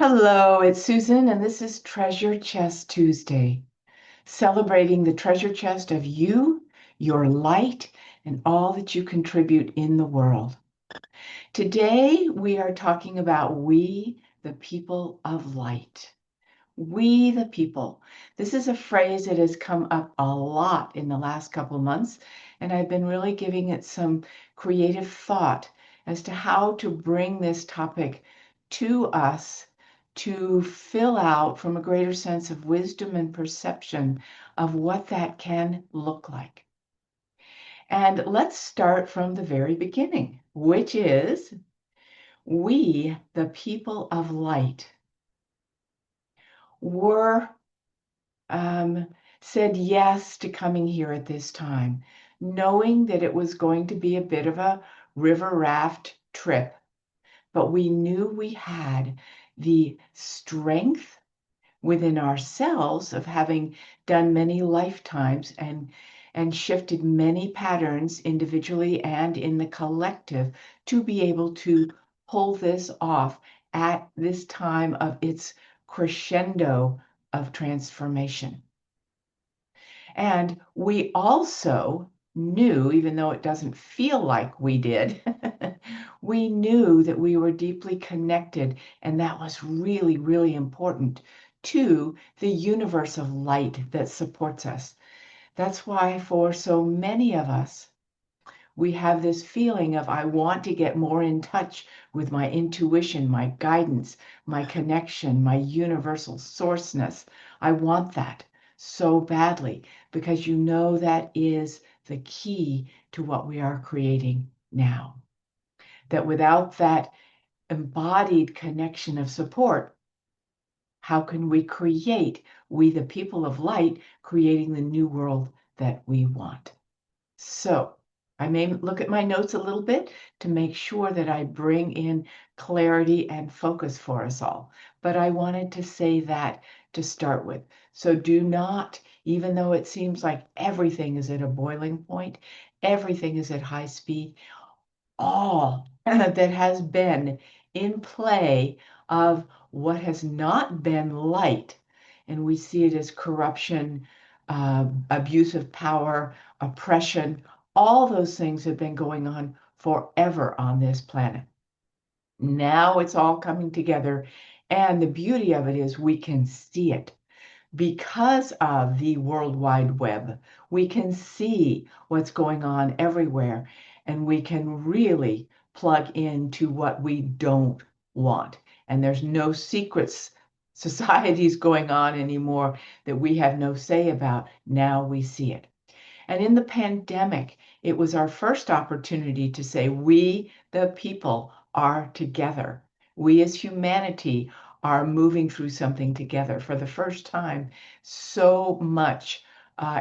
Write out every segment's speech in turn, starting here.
Hello, it's Susan, and this is Treasure Chest Tuesday, celebrating the treasure chest of you, your light, and all that you contribute in the world. Today, we are talking about we, the people of light. We, the people. This is a phrase that has come up a lot in the last couple of months, and I've been really giving it some creative thought as to how to bring this topic to us to fill out from a greater sense of wisdom and perception of what that can look like. And let's start from the very beginning, which is we, the people of light, were um, said yes to coming here at this time, knowing that it was going to be a bit of a river raft trip, but we knew we had the strength within ourselves of having done many lifetimes and shifted many patterns individually and in the collective to be able to pull this off at this time of its crescendo of transformation. And we also knew, even though it doesn't feel like we did, we knew that we were deeply connected, and that was really, really important to the universe of light that supports us. That's why, for so many of us, we have this feeling of, I want to get more in touch with my intuition, my guidance, my connection, my universal sourceness. I want that so badly because you know that is the key to what we are creating now. That without that embodied connection of support, how can we create, we the people of light, creating the new world that we want? So I may look at my notes a little bit to make sure that I bring in clarity and focus for us all. But I wanted to say that to start with. So do not, even though it seems like everything is at a boiling point, everything is at high speed, all that has been in play of what has not been light, and we see it as corruption, abuse of power, oppression, all those things have been going on forever on this planet. Now it's all coming together, and the beauty of it is we can see it. Because of the World Wide Web, we can see what's going on everywhere, and we can really plug into what we don't want. And there's no secrets societies going on anymore that we have no say about. Now we see it. And in the pandemic, it was our first opportunity to say, we, the people, are together. We as humanity are moving through something together for the first time. So much,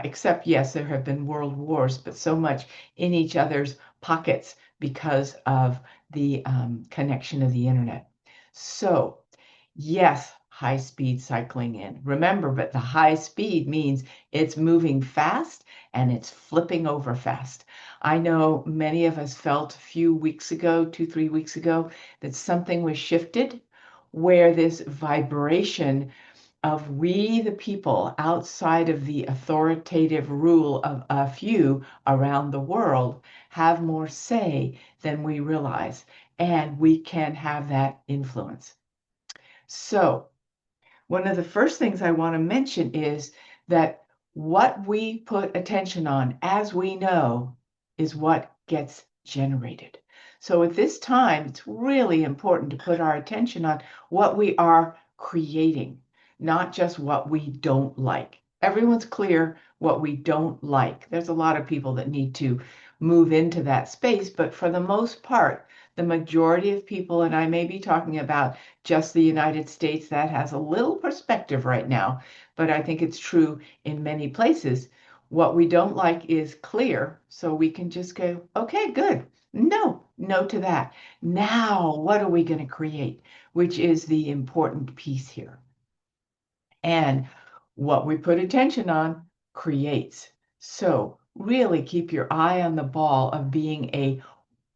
except, yes, there have been world wars, but so much in each other's pockets because of the connection of the internet. So, yes, high speed cycling in. Remember, but the high speed means it's moving fast and it's flipping over fast. I know many of us felt a few weeks ago, 2, 3 weeks ago, that something was shifted where this vibration of we, the people, outside of the authoritative rule of a few around the world, have more say than we realize. And we can have that influence. So, one of the first things I want to mention is that what we put attention on, as we know, is what gets generated. So at this time, it's really important to put our attention on what we are creating, not just what we don't like. Everyone's clear what we don't like. There's a lot of people that need to move into that space, but for the most part, the majority of people, and I may be talking about just the United States, that has a little perspective right now, but I think it's true in many places. What we don't like is clear, so we can just go, okay, good. No, no to that. Now, what are we going to create? Which is the important piece here. And what we put attention on creates. So really keep your eye on the ball of being a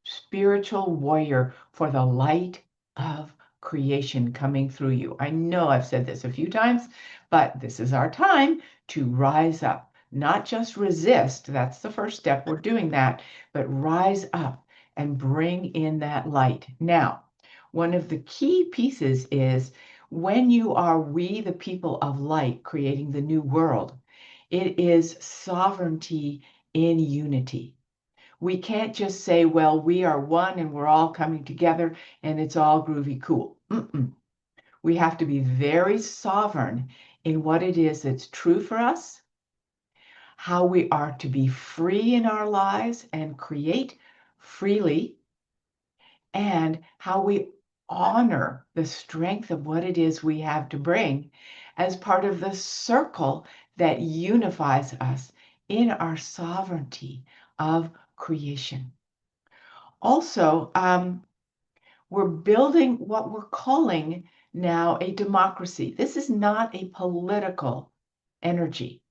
spiritual warrior for the light of creation coming through you. I know I've said this a few times, but this is our time to rise up, not just resist. That's the first step. We're doing that, but rise up and bring in that light. Now, one of the key pieces is when you are we, the people of light, creating the new world, it is sovereignty in unity. We can't just say, well, we are one and we're all coming together and it's all groovy cool. We have to be very sovereign in what it is that's true for us, how we are to be free in our lives and create freely, and how we honor the strength of what it is we have to bring as part of the circle that unifies us in our sovereignty of creation. Also, we're building what we're calling now a democracy. This is not a political energy.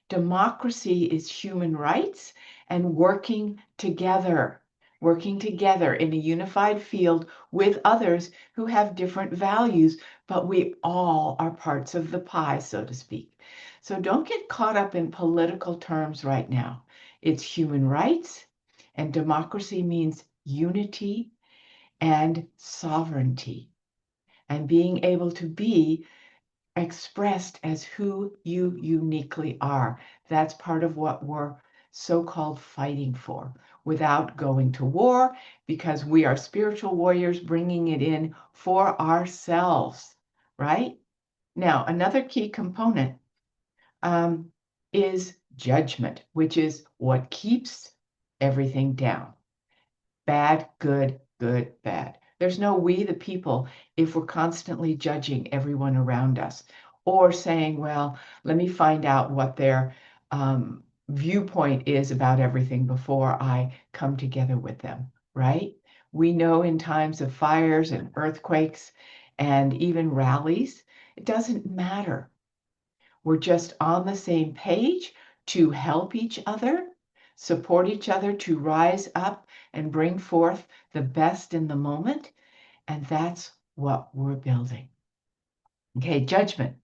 Democracy is human rights and working together in a unified field with others who have different values, but we all are parts of the pie, so to speak. So don't get caught up in political terms right now. It's human rights, and democracy means unity and sovereignty, and being able to be expressed as who you uniquely are. That's part of what we're so-called fighting for without going to war, because we are spiritual warriors bringing it in for ourselves, right? Now, another key component is judgment, which is what keeps everything down. Bad, good, good, bad. There's no we, the people, if we're constantly judging everyone around us or saying, well, let me find out what their viewpoint is about everything before I come together with them, right? We know in times of fires and earthquakes and even rallies, it doesn't matter. We're just on the same page to help each other, support each other to rise up and bring forth the best in the moment. And that's what we're building. Okay, judgment.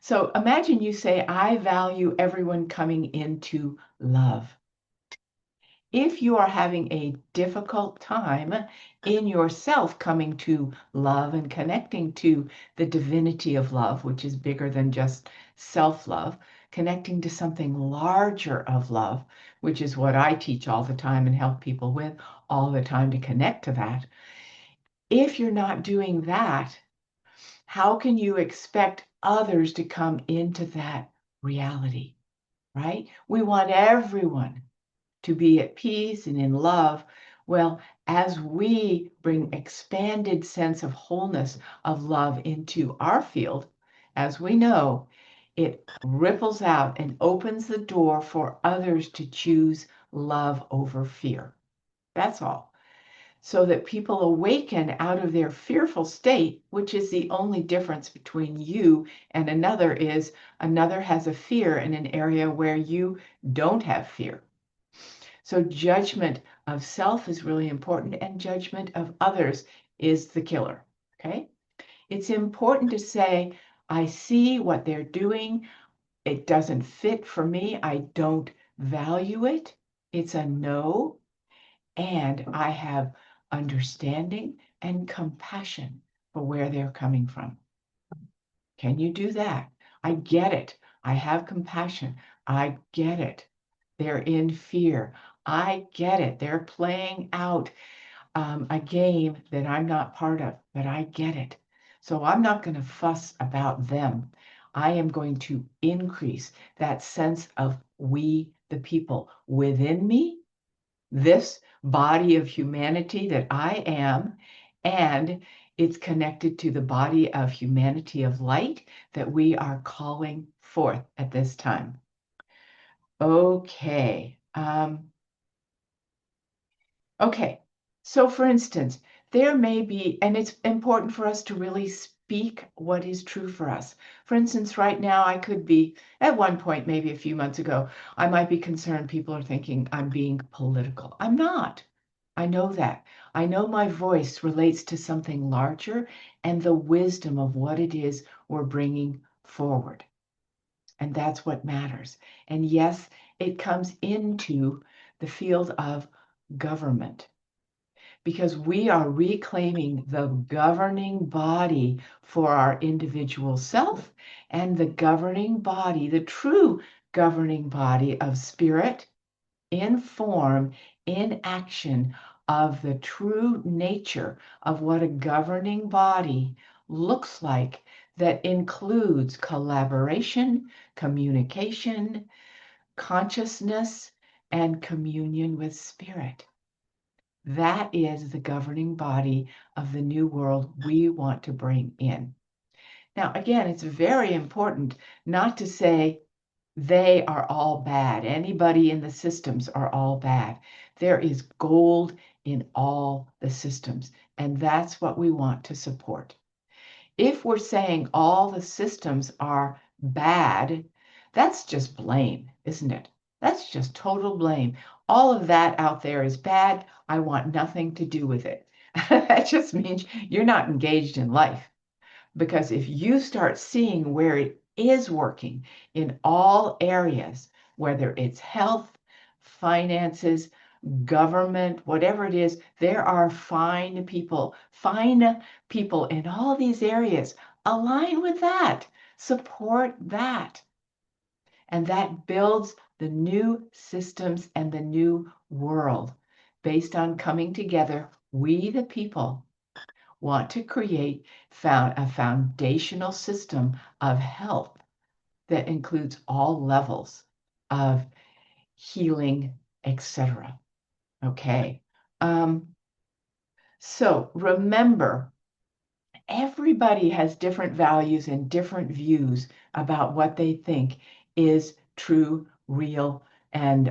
So imagine you say, I value everyone coming into love. If you are having a difficult time in yourself coming to love and connecting to the divinity of love, which is bigger than just self-love, connecting to something larger of love, which is what I teach all the time and help people with all the time to connect to that. If you're not doing that, how can you expect others to come into that reality, right? We want everyone to be at peace and in love. Well, as we bring expanded sense of wholeness of love into our field, as we know, it ripples out and opens the door for others to choose love over fear. That's all. So that people awaken out of their fearful state, which is the only difference between you and another, is another has a fear in an area where you don't have fear. So judgment of self is really important, and judgment of others is the killer, okay? It's important to say, I see what they're doing. It doesn't fit for me. I don't value it. It's a no. And I have understanding and compassion for where they're coming from. Can you do that? I get it. I have compassion. I get it. They're in fear. I get it. They're playing out a game that I'm not part of, but I get it. So I'm not going to fuss about them. I am going to increase that sense of we, the people, within me, this body of humanity that I am, and it's connected to the body of humanity of light that we are calling forth at this time. Okay. Okay. So for instance, there may be, and it's important for us to really speak what is true for us. For instance, right now I could be, at one point, maybe a few months ago, I might be concerned people are thinking I'm being political. I'm not. I know that. I know my voice relates to something larger and the wisdom of what it is we're bringing forward. And that's what matters. And yes, it comes into the field of government because we are reclaiming the governing body for our individual self and the governing body, the true governing body of spirit in form, in action of the true nature of what a governing body looks like that includes collaboration, communication, consciousness, and communion with spirit. That is the governing body of the new world we want to bring in. Now, again, it's very important not to say they are all bad. Anybody in the systems are all bad. There is gold in all the systems, and that's what we want to support. If we're saying all the systems are bad, that's just blame, isn't it? That's just total blame. All of that out there is bad. I want nothing to do with it. That just means you're not engaged in life. Because if you start seeing where it is working in all areas, whether it's health, finances, government, whatever it is, there are fine people in all these areas. Align with that, support that. And that builds the new systems and the new world based on coming together. We, the people, want to create a foundational system of health that includes all levels of healing, etc. Okay. So remember, everybody has different values and different views about what they think is true, real, and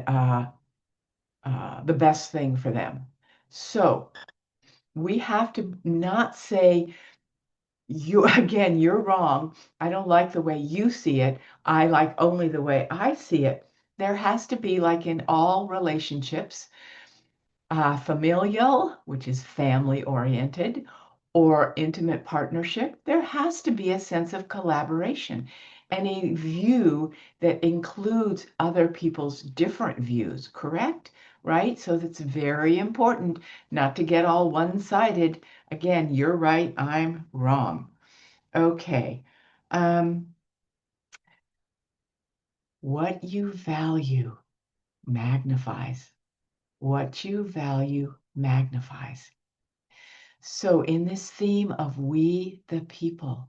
the best thing for them. So we have to not say, you again, you're wrong. I don't like the way you see it. I like only the way I see it. There has to be, like in all relationships, familial, which is family oriented, or intimate partnership, there has to be a sense of collaboration and a view that includes other people's different views, correct? Right? So that's very important not to get all one-sided. Again, you're right, I'm wrong. Okay. Um, what you value magnifies. What you value magnifies. So, in this theme of we the people,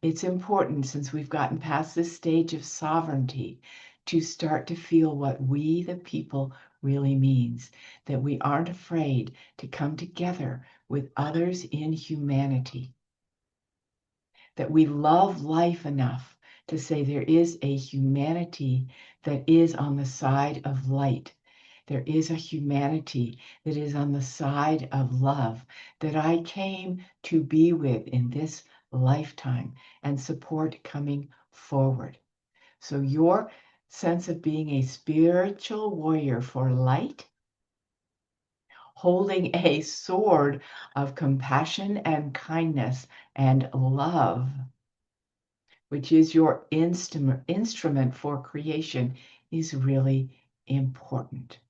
it's important, since we've gotten past this stage of sovereignty, to start to feel what we the people really means, that we aren't afraid to come together with others in humanity, that we love life enough to say there is a humanity that is on the side of light. There is a humanity that is on the side of love that I came to be with in this lifetime and support coming forward. So, your sense of being a spiritual warrior for light, holding a sword of compassion and kindness and love, which is your instrument for creation, is really important.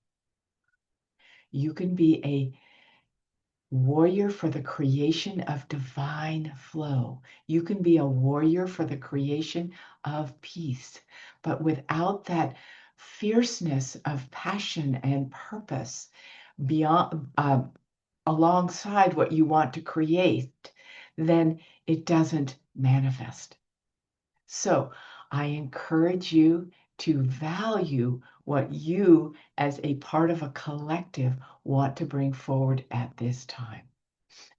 You can be a warrior for the creation of divine flow. You can be a warrior for the creation of peace. But without that fierceness of passion and purpose beyond, alongside what you want to create, then it doesn't manifest. So I encourage you to value what you, as a part of a collective, want to bring forward at this time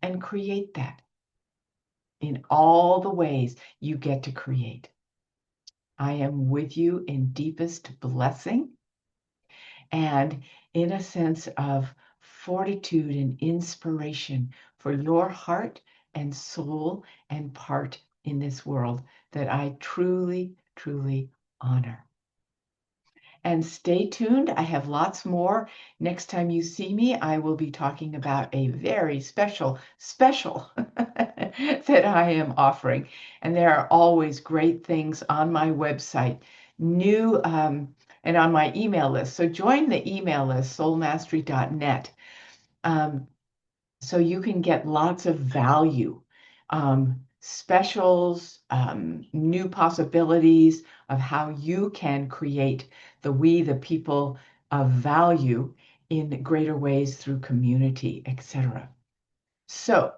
and create that in all the ways you get to create. I am with you in deepest blessing and in a sense of fortitude and inspiration for your heart and soul and part in this world that I truly, truly honor. And stay tuned. I have lots more. Next time you see me, I will be talking about a very special that I am offering. And there are always great things on my website, new and on my email list. So join the email list, soulmastery.net, so you can get lots of value, specials, new possibilities of how you can create the people of value in greater ways through community, etc. So,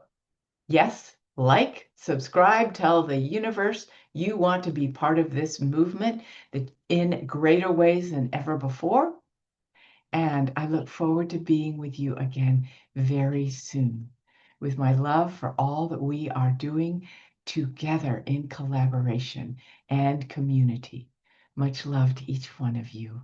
yes, like, subscribe, tell the universe you want to be part of this movement that in greater ways than ever before. And I look forward to being with you again very soon, with my love for all that we are doing together in collaboration and community. Much love to each one of you.